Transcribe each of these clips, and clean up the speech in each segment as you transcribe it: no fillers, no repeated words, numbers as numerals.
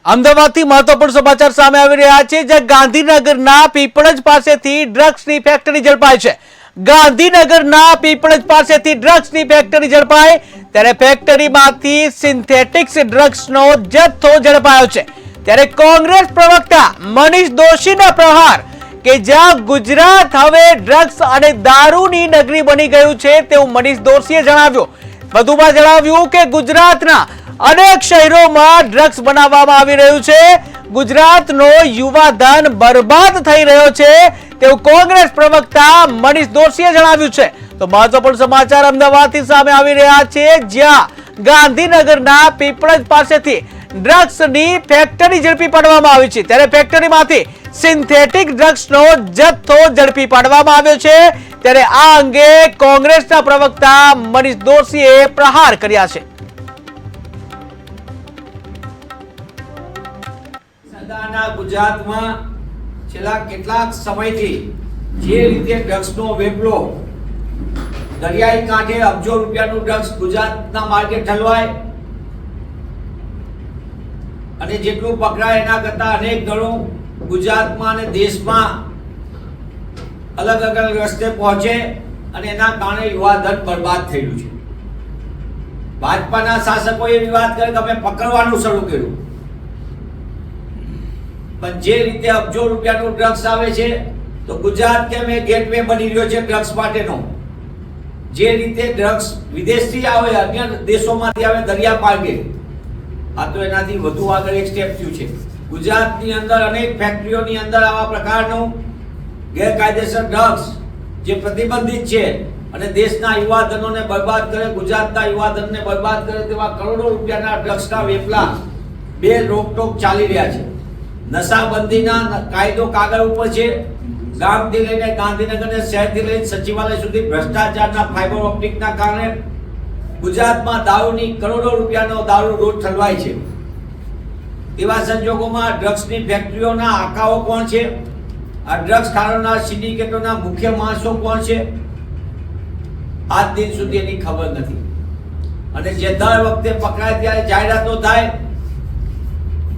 અમદાવાદથી મહત્વપૂર્ણ સમાચાર સામે આવી રહ્યા છે, જ્યાં ગાંધીનગરના પીપળજ પાસેથી ડ્રગ્સની ફેક્ટરી ઝડપાઈ છે। ગાંધીનગરના પીપળજ પાસેથી ડ્રગ્સની ફેક્ટરી ઝડપાઈ, ત્યારે ફેક્ટરીમાંથી સિન્થેટિક્સ ડ્રગ્સનો જથ્થો ઝડપાયો છે। ત્યારે કોંગ્રેસ પ્રવક્તા મનીષ દોશીના પ્રહાર કે જ્યાં ગુજરાત હવે ડ્રગ્સ અને દારૂની નગરી બની ગયું છે તેવું મનીષ દોશીએ જણાવ્યું। વધુમાં જણાવ્યું કે ગુજરાતના અનેક શહેરોમાં ડ્રગ્સ બનાવવામાં આવી રહ્યું છે, ગુજરાતનો યુવા ધન બરબાદ થઈ રહ્યો છે તેવું કોંગ્રેસ પ્રવક્તા મનીષ દોશીએ જણાવ્યું છે। તો મહત્વપૂર્ણ સમાચાર અમદાવાદથી સામે આવી રહ્યા છે, જ્યાં ગાંધીનગરના પીપળજ પાસેથી ડ્રગ્સની ફેક્ટરી ઝડપી પાડવામાં આવી છે। ત્યારે ફેક્ટરીમાંથી સિન્થેટિક ડ્રગ્સનો જથ્થો ઝડપી પાડવામાં આવ્યો છે। ત્યારે આ અંગે કોંગ્રેસના પ્રવક્તા મનીષ દોશીએ પ્રહાર કર્યા છે। ગુજરાતમાં છેલ્લા કેટલાક સમયથી જે રીતે ડ્રગ્સનો વેપલો દરિયાઈ કાંઠે અબજો રૂપિયાનું ડ્રગ્સ ગુજરાતના માર્ગે ઠલવાય અને જેટલું પકડાય એના કરતા અનેક ગણું ગુજરાતમાં અને દેશમાં અલગ અલગ રસ્તે પહોંચે અને એના કારણે યુવા ધન બરબાદ થયેલું છે। ભાજપાના શાસકોએ વિવાદ કરે કે અમે પકડવાનું શરૂ કર્યું, પણ જે રીતે અબજો રૂપિયાનું ડ્રગ્સ આવે છે તો ગુજરાત કેમ એ ગેટવે બની રહ્યો છે ડ્રગ્સ માટેનો। જે રીતે ડ્રગ્સ વિદેશથી આવે, અન્ય દેશોમાંથી આવે દરિયા માર્ગે, આ તો એનાથી વધુ આગળ એક સ્ટેપ થયું છે। ગુજરાતની અંદર અનેક ફેક્ટરીઓની અંદર આવા પ્રકારનું ગેરકાયદેસર ડ્રગ્સ જે પ્રતિબંધિત છે અને દેશના યુવાધનોને બરબાદ કરે, ગુજરાતના યુવાધનને બરબાદ કરે તેવા કરોડો રૂપિયાના ડ્રગ્સના વેપલા બે રોકટોક ચાલી રહ્યા છે। નશાબંધીના કાયદો કાગળ ઉપર છે, ગામથી લઈને ગાંધીનગર અને શહેરથી લઈને સચિવાલય સુધી ભ્રષ્ટાચારના ફાઇબર ઓપ્ટિકના કારણે ગુજરાતમાં દારૂની કરોડો રૂપિયાનો દારૂ રોજ ઠલવાય છે। એવા સંજોગોમાં ડ્રગ્સની ફેક્ટરીઓના આકાઓ કોણ છે, આ ડ્રગ્સ ખાણોના સિન્ડિકેટોના મુખ્ય માણસો કોણ છે, આજ દિન સુધી એની ખબર નથી। અને જે દર વખતે પકડાય ત્યારે જાહેરાતો થાય,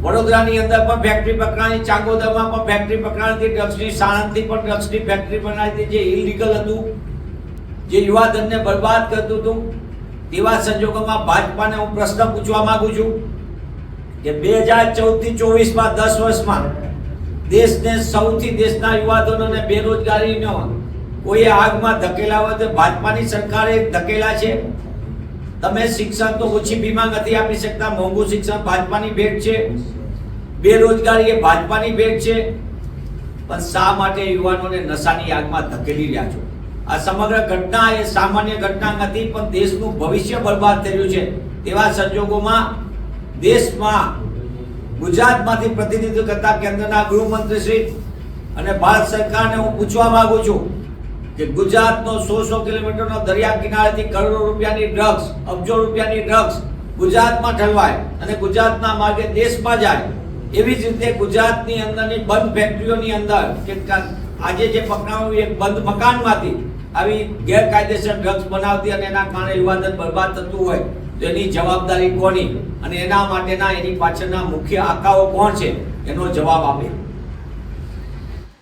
વડોદરાની અંદર પણ ફેક્ટરી પકડાણી, ચાંગોદરમાં પણ ફેક્ટરી પકડાણી, ડ્રગ્સની સાણંદથી પણ ડ્રગ્સની ફેક્ટરી બનાવી, જે ઇલીગલ હતું, જે યુવાધનને બરબાદ કરતું હતું। તેવા સંજોગોમાં ભાજપાને હું પ્રશ્ન પૂછવા માંગુ છું કે 2014 થી 24માં 10 વર્ષમાં દેશને સૌથી દેશના યુવાધનોને બેરોજગારીનો કોઈ આગમાં ધકેલા હોય તો ભાજપાની સરકારે ધકેલા છે। તમે શિક્ષણ તો ઓછી ફીમાં નથી આપી શકતા, મોંઘું શિક્ષણ ભાજપાની ભેટ છે, બેરોજગારી એ ભાજપાની ભેટ છે, પણ શા માટે યુવાનોને નશાની આગમાં ધકેલી રહ્યા છો? આ સમગ્ર ઘટના એ સામાન્ય ઘટના નથી, પણ દેશનું ભવિષ્ય બરબાદ થયું છે। તેવા સંજોગોમાં દેશમાં ગુજરાતમાંથી પ્રતિનિધિત્વ કરતા કેન્દ્રના ગૃહમંત્રી શ્રી અને ભારત સરકારને હું પૂછવા માંગુ છું કે ગુજરાતનો 100 કિલોમીટરનો દરિયા કિનારેથી કરોડો રૂપિયાની ડ્રગ્સ, અબજો રૂપિયાની ડ્રગ્સ ગુજરાતમાં ઠલવાય અને ગુજરાતના માર્ગે દેશમાં જાય, એવી જ રીતે ગુજરાતની અંદરની બંધ ફેક્ટરીઓની અંદર કે આજે જે પકડાયું એક બંધ મકાનમાંથી આવી ગેરકાયદેસર ડ્રગ્સ બનાવતી અને એના કારણે યુવાધન બરબાદ થતું હોય તો એની જવાબદારી કોની અને એના માટેના એની પાછળના મુખ્ય આકાઓ કોણ છે, એનો જવાબ આપે।